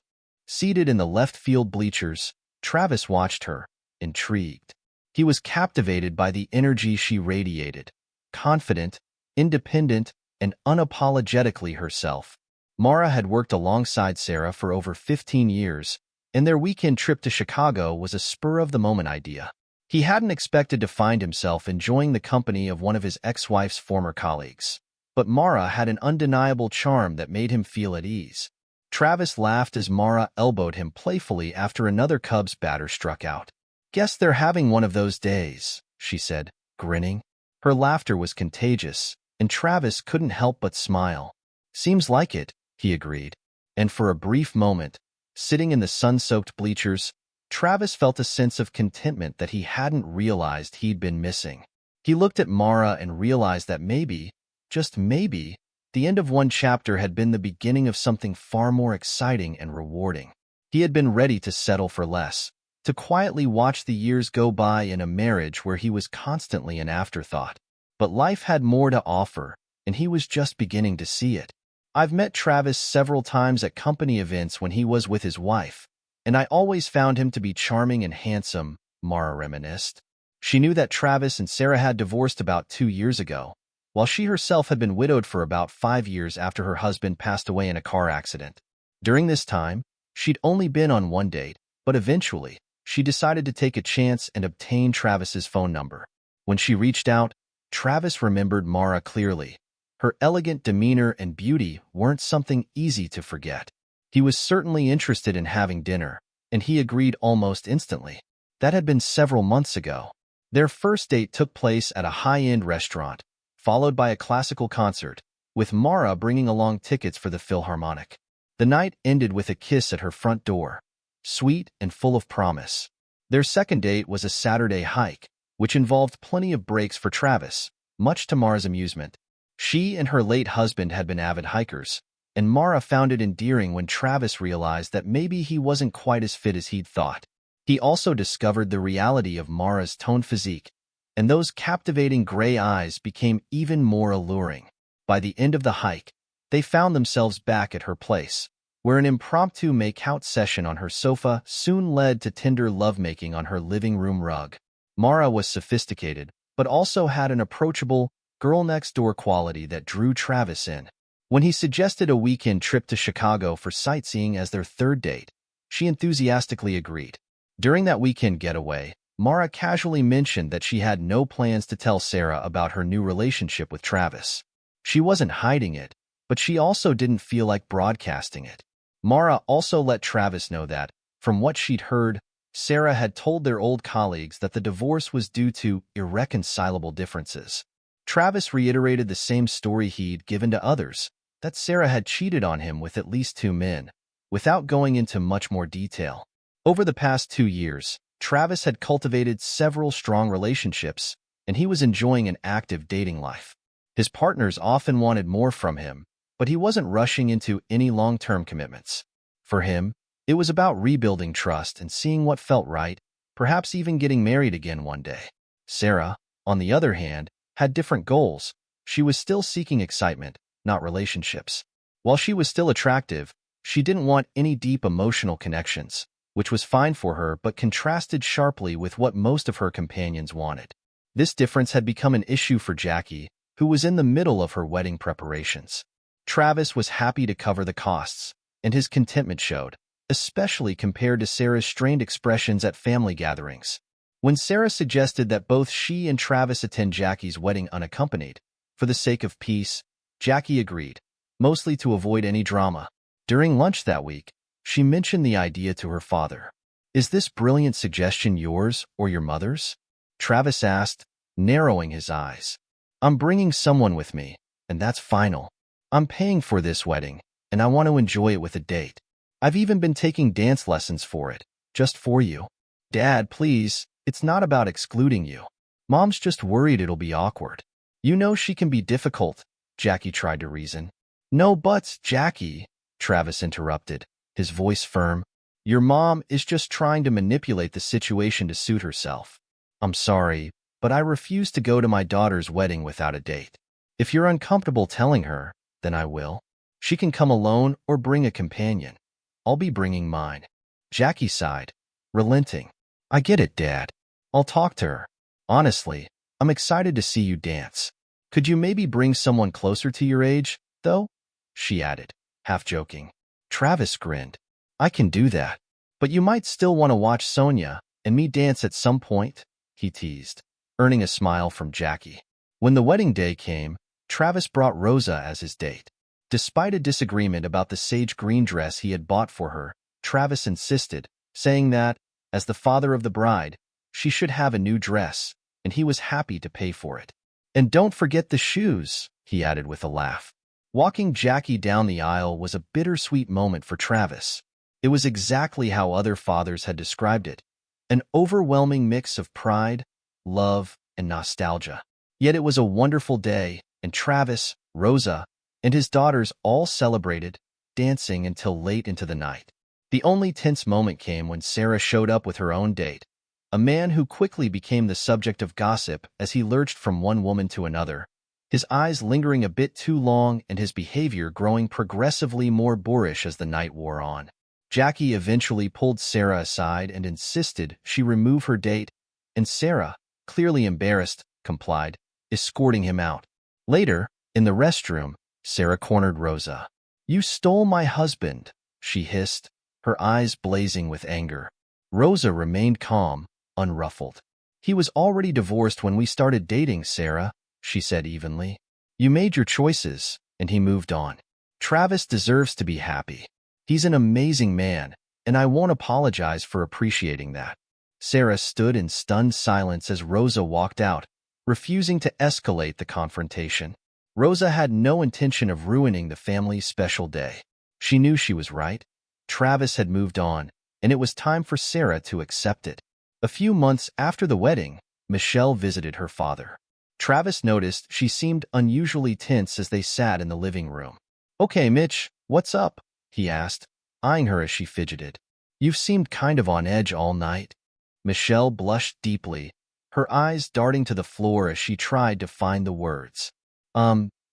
Seated in the left field bleachers, Travis watched her, intrigued. He was captivated by the energy she radiated, confident, independent, and unapologetically herself. Mara had worked alongside Sarah for over 15 years, and their weekend trip to Chicago was a spur-of-the-moment idea. He hadn't expected to find himself enjoying the company of one of his ex-wife's former colleagues. But Mara had an undeniable charm that made him feel at ease. Travis laughed as Mara elbowed him playfully after another Cubs batter struck out. Guess they're having one of those days, she said, grinning. Her laughter was contagious, and Travis couldn't help but smile. Seems like it, he agreed. And for a brief moment, sitting in the sun-soaked bleachers, Travis felt a sense of contentment that he hadn't realized he'd been missing. He looked at Mara and realized that maybe, just maybe, the end of one chapter had been the beginning of something far more exciting and rewarding. He had been ready to settle for less, to quietly watch the years go by in a marriage where he was constantly an afterthought. But life had more to offer, and he was just beginning to see it. I've met Travis several times at company events when he was with his wife, and I always found him to be charming and handsome, Mara reminisced. She knew that Travis and Sarah had divorced about 2 years ago, while she herself had been widowed for about 5 years after her husband passed away in a car accident. During this time, she'd only been on one date, but eventually, she decided to take a chance and obtain Travis's phone number. When she reached out, Travis remembered Mara clearly. Her elegant demeanor and beauty weren't something easy to forget. He was certainly interested in having dinner, and he agreed almost instantly. That had been several months ago. Their first date took place at a high-end restaurant, followed by a classical concert, with Mara bringing along tickets for the Philharmonic. The night ended with a kiss at her front door, sweet and full of promise. Their second date was a Saturday hike, which involved plenty of breaks for Travis, much to Mara's amusement. She and her late husband had been avid hikers, and Mara found it endearing when Travis realized that maybe he wasn't quite as fit as he'd thought. He also discovered the reality of Mara's toned physique, and those captivating gray eyes became even more alluring. By the end of the hike, they found themselves back at her place, where an impromptu make-out session on her sofa soon led to tender lovemaking on her living room rug. Mara was sophisticated, but also had an approachable, girl-next-door quality that drew Travis in. When he suggested a weekend trip to Chicago for sightseeing as their third date, she enthusiastically agreed. During that weekend getaway, Mara casually mentioned that she had no plans to tell Sarah about her new relationship with Travis. She wasn't hiding it, but she also didn't feel like broadcasting it. Mara also let Travis know that, from what she'd heard, Sarah had told their old colleagues that the divorce was due to irreconcilable differences. Travis reiterated the same story he'd given to others, that Sarah had cheated on him with at least 2 men, without going into much more detail. Over the past 2 years, Travis had cultivated several strong relationships, and he was enjoying an active dating life. His partners often wanted more from him, but he wasn't rushing into any long-term commitments. For him, it was about rebuilding trust and seeing what felt right, perhaps even getting married again one day. Sarah, on the other hand, had different goals. She was still seeking excitement, not relationships. While she was still attractive, she didn't want any deep emotional connections, which was fine for her but contrasted sharply with what most of her companions wanted. This difference had become an issue for Jackie, who was in the middle of her wedding preparations. Travis was happy to cover the costs, and his contentment showed, especially compared to Sarah's strained expressions at family gatherings. When Sarah suggested that both she and Travis attend Jackie's wedding unaccompanied, for the sake of peace, Jackie agreed, mostly to avoid any drama. During lunch that week, she mentioned the idea to her father. "Is this brilliant suggestion yours or your mother's?" Travis asked, narrowing his eyes. "I'm bringing someone with me, and that's final. I'm paying for this wedding, and I want to enjoy it with a date. I've even been taking dance lessons for it, just for you." "Dad, please, it's not about excluding you. Mom's just worried it'll be awkward. You know she can be difficult," Jackie tried to reason. "No buts, Jackie," Travis interrupted, his voice firm. "Your mom is just trying to manipulate the situation to suit herself. I'm sorry, but I refuse to go to my daughter's wedding without a date. If you're uncomfortable telling her, then I will. She can come alone or bring a companion. I'll be bringing mine." Jackie sighed, relenting. "I get it, Dad. I'll talk to her. Honestly, I'm excited to see you dance. Could you maybe bring someone closer to your age, though?" she added, half joking. Travis grinned. "I can do that. But you might still want to watch Sonia and me dance at some point," he teased, earning a smile from Jackie. When the wedding day came, Travis brought Rosa as his date. Despite a disagreement about the sage green dress he had bought for her, Travis insisted, saying that, as the father of the bride, she should have a new dress, and he was happy to pay for it. "And don't forget the shoes," he added with a laugh. Walking Jackie down the aisle was a bittersweet moment for Travis. It was exactly how other fathers had described it, an overwhelming mix of pride, love, and nostalgia. Yet it was a wonderful day, and Travis, Rosa, and his daughters all celebrated, dancing until late into the night. The only tense moment came when Sarah showed up with her own date, a man who quickly became the subject of gossip as he lurched from one woman to another, his eyes lingering a bit too long and his behavior growing progressively more boorish as the night wore on. Jackie eventually pulled Sarah aside and insisted she remove her date, and Sarah, clearly embarrassed, complied, escorting him out. Later, in the restroom, Sarah cornered Rosa. "You stole my husband," she hissed, her eyes blazing with anger. Rosa remained calm, unruffled. "He was already divorced when we started dating, Sarah," she said evenly. "You made your choices, and he moved on. Travis deserves to be happy. He's an amazing man, and I won't apologize for appreciating that." Sarah stood in stunned silence as Rosa walked out, refusing to escalate the confrontation. Rosa had no intention of ruining the family's special day. She knew she was right. Travis had moved on, and it was time for Sarah to accept it. A few months after the wedding, Michelle visited her father. Travis noticed she seemed unusually tense as they sat in the living room. "Okay, Mitch, what's up?" he asked, eyeing her as she fidgeted. "You've seemed kind of on edge all night." Michelle blushed deeply, her eyes darting to the floor as she tried to find the words.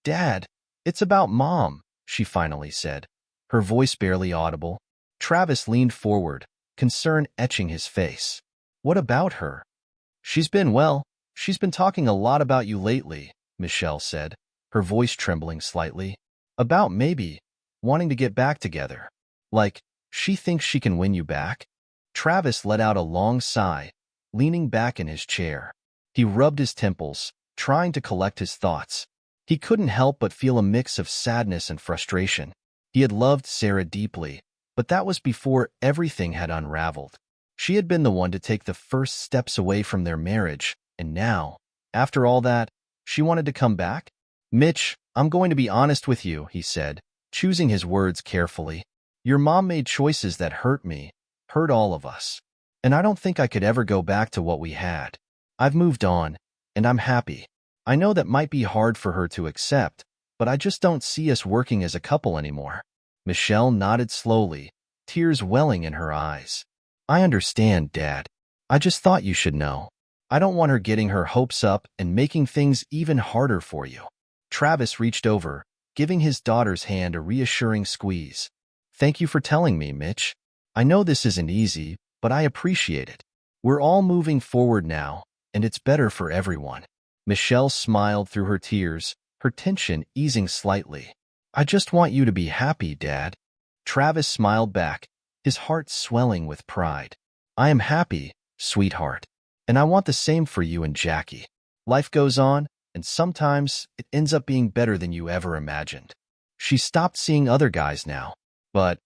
Dad, it's about Mom," she finally said, her voice barely audible. Travis leaned forward, concern etching his face. "What about her?" She's been talking a lot about you lately," Michelle said, her voice trembling slightly. "About maybe wanting to get back together. Like, she thinks she can win you back?" Travis let out a long sigh, leaning back in his chair. He rubbed his temples, trying to collect his thoughts. He couldn't help but feel a mix of sadness and frustration. He had loved Sarah deeply, but that was before everything had unraveled. She had been the one to take the first steps away from their marriage, and now, after all that, she wanted to come back? "Mitch, I'm going to be honest with you," he said, choosing his words carefully. "Your mom made choices that hurt me, hurt all of us. And I don't think I could ever go back to what we had. I've moved on, and I'm happy. I know that might be hard for her to accept, but I just don't see us working as a couple anymore." Michelle nodded slowly, tears welling in her eyes. "I understand, Dad. I just thought you should know. I don't want her getting her hopes up and making things even harder for you." Travis reached over, giving his daughter's hand a reassuring squeeze. "Thank you for telling me, Mitch. I know this isn't easy, but I appreciate it. We're all moving forward now, and it's better for everyone." Michelle smiled through her tears, her tension easing slightly. "I just want you to be happy, Dad." Travis smiled back, his heart swelling with pride. "I am happy, sweetheart, and I want the same for you and Jackie. Life goes on, and sometimes it ends up being better than you ever imagined." She stopped seeing other guys now. "But,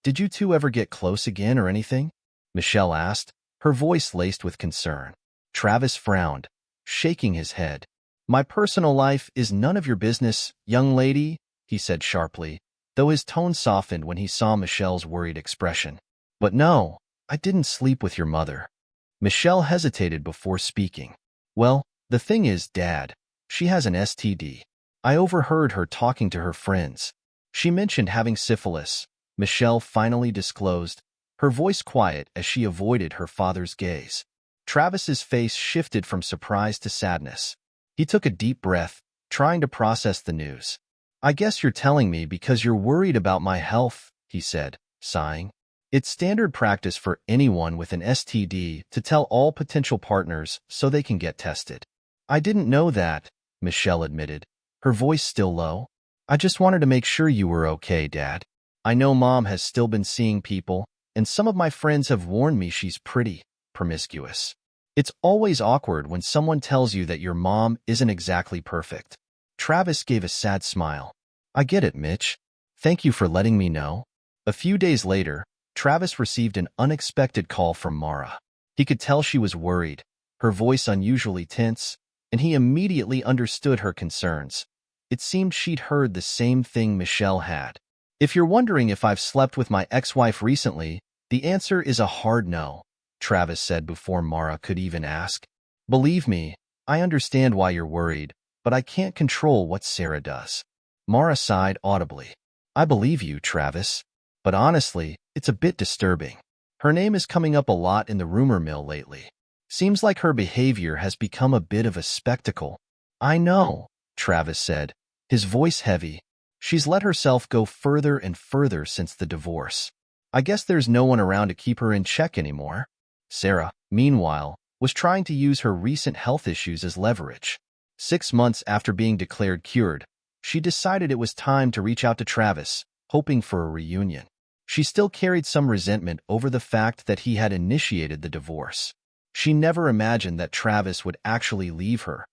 did you two ever get close again or anything?" Michelle asked, her voice laced with concern. Travis frowned, shaking his head. "My personal life is none of your business, young lady," he said sharply, though his tone softened when he saw Michelle's worried expression. "But no, I didn't sleep with your mother." Michelle hesitated before speaking. "Well, the thing is, Dad, she has an STD. I overheard her talking to her friends. She mentioned having syphilis," Michelle finally disclosed, her voice quiet as she avoided her father's gaze. Travis's face shifted from surprise to sadness. He took a deep breath, trying to process the news. "I guess you're telling me because you're worried about my health," he said, sighing. "It's standard practice for anyone with an STD to tell all potential partners so they can get tested." "I didn't know that," Michelle admitted, her voice still low. "I just wanted to make sure you were okay, Dad. I know Mom has still been seeing people, and some of my friends have warned me she's pretty promiscuous. It's always awkward when someone tells you that your mom isn't exactly perfect." Travis gave a sad smile. "I get it, Mitch. Thank you for letting me know." A few days later, Travis received an unexpected call from Mara. He could tell she was worried, her voice unusually tense, and he immediately understood her concerns. It seemed she'd heard the same thing Michelle had. "If you're wondering if I've slept with my ex-wife recently, the answer is a hard no," Travis said before Mara could even ask. "Believe me, I understand why you're worried, but I can't control what Sarah does." Mara sighed audibly. "I believe you, Travis. But honestly, it's a bit disturbing. Her name is coming up a lot in the rumor mill lately. Seems like her behavior has become a bit of a spectacle." "I know," Travis said, his voice heavy. She's let herself go further and further since the divorce. I guess there's no one around to keep her in check anymore. Sarah, meanwhile, was trying to use her recent health issues as leverage. 6 months after being declared cured, she decided it was time to reach out to Travis, hoping for a reunion. She still carried some resentment over the fact that he had initiated the divorce. She never imagined that Travis would actually leave her.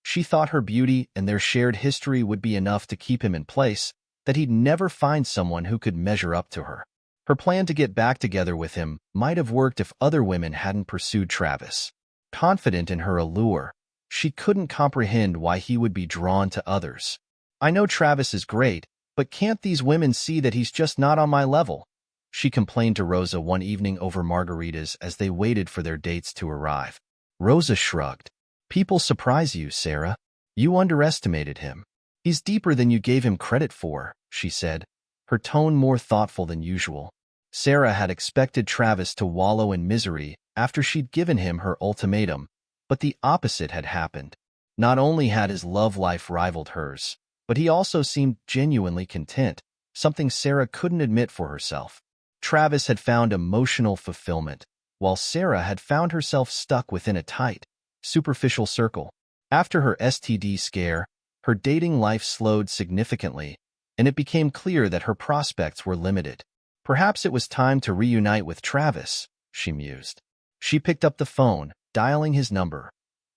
She thought her beauty and their shared history would be enough to keep him in place, that he'd never find someone who could measure up to her. Her plan to get back together with him might have worked if other women hadn't pursued Travis. Confident in her allure, she couldn't comprehend why he would be drawn to others. I know Travis is great, but can't these women see that he's just not on my level? She complained to Rosa one evening over margaritas as they waited for their dates to arrive. Rosa shrugged. People surprise you, Sarah. You underestimated him. He's deeper than you gave him credit for, she said, her tone more thoughtful than usual. Sarah had expected Travis to wallow in misery after she'd given him her ultimatum, but the opposite had happened. Not only had his love life rivaled hers, but he also seemed genuinely content, something Sarah couldn't admit for herself. Travis had found emotional fulfillment, while Sarah had found herself stuck within a tight, superficial circle. After her STD scare, her dating life slowed significantly, and it became clear that her prospects were limited. Perhaps it was time to reunite with Travis, she mused. She picked up the phone, dialing his number,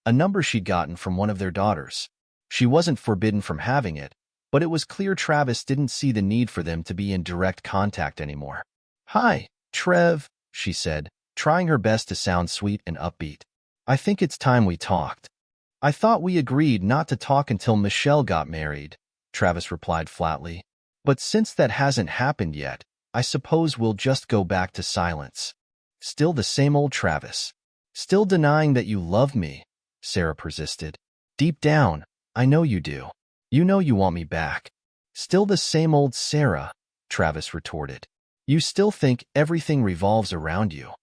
a number she'd gotten from one of their daughters. She wasn't forbidden from having it, but it was clear Travis didn't see the need for them to be in direct contact anymore. "Hi, Trev," she said, trying her best to sound sweet and upbeat. "I think it's time we talked." "I thought we agreed not to talk until Michelle got married," Travis replied flatly. "But since that hasn't happened yet, I suppose we'll just go back to silence." "Still the same old Travis. Still denying that you love me," Sarah persisted. "Deep down, I know you do. You know you want me back." "Still the same old Sarah," Travis retorted. "You still think everything revolves around you."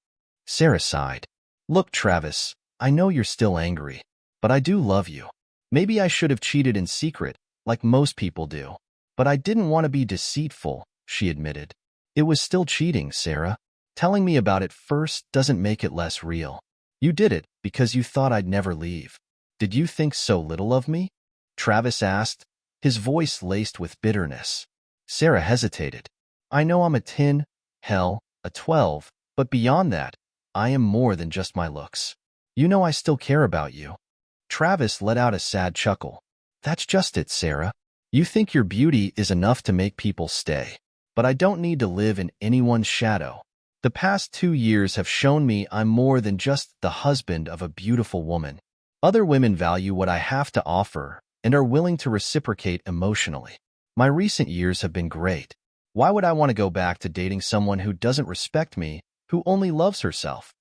Sarah sighed. "Look, Travis, I know you're still angry, but I do love you. Maybe I should have cheated in secret, like most people do. But I didn't want to be deceitful," she admitted. "It was still cheating, Sarah. Telling me about it first doesn't make it less real. You did it because you thought I'd never leave. Did you think so little of me?" Travis asked, his voice laced with bitterness. Sarah hesitated. "I know I'm a 10, hell, a 12, but beyond that, I am more than just my looks. You know I still care about you." Travis let out a sad chuckle. "That's just it, Sarah. You think your beauty is enough to make people stay. But I don't need to live in anyone's shadow. The past 2 years have shown me I'm more than just the husband of a beautiful woman. Other women value what I have to offer and are willing to reciprocate emotionally. My recent years have been great. Why would I want to go back to dating someone who doesn't respect me, who only loves herself?"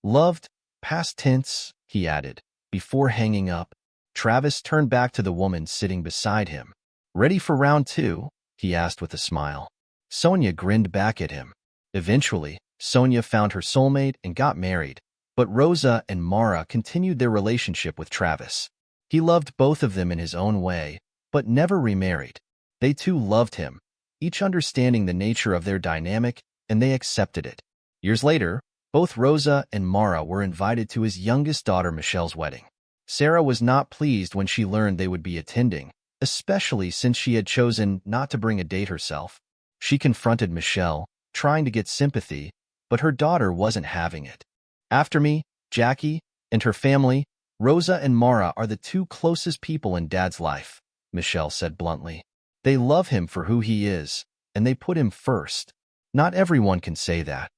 "Loved, past tense," he added, before hanging up. Travis turned back to the woman sitting beside him. "Ready for round 2? He asked with a smile. Sonia grinned back at him. Eventually, Sonia found her soulmate and got married, but Rosa and Mara continued their relationship with Travis. He loved both of them in his own way, but never remarried. They too loved him, each understanding the nature of their dynamic, and they accepted it. Years later, both Rosa and Mara were invited to his youngest daughter Michelle's wedding. Sarah was not pleased when she learned they would be attending, especially since she had chosen not to bring a date herself. She confronted Michelle, trying to get sympathy, but her daughter wasn't having it. "After me, Jackie, and her family, Rosa and Mara are the 2 closest people in Dad's life," Michelle said bluntly. "They love him for who he is, and they put him first. Not everyone can say that.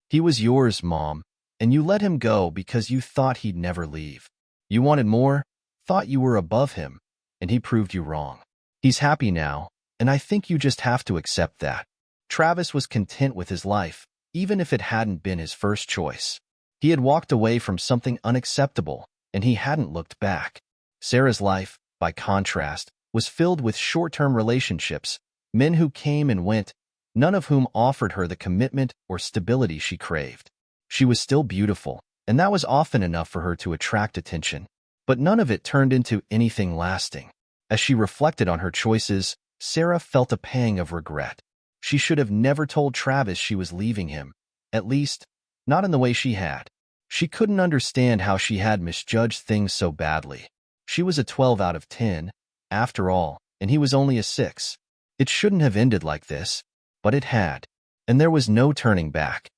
He was yours, Mom, and you let him go because you thought he'd never leave. You wanted more, thought you were above him, and he proved you wrong. He's happy now, and I think you just have to accept that." Travis was content with his life, even if it hadn't been his first choice. He had walked away from something unacceptable, and he hadn't looked back. Sarah's life, by contrast, was filled with short-term relationships, men who came and went, none of whom offered her the commitment or stability she craved. She was still beautiful, and that was often enough for her to attract attention, but none of it turned into anything lasting. As she reflected on her choices, Sarah felt a pang of regret. She should have never told Travis she was leaving him, at least, not in the way she had. She couldn't understand how she had misjudged things so badly. She was a 12 out of 10, after all, and he was only a 6. It shouldn't have ended like this, but it had, and there was no turning back.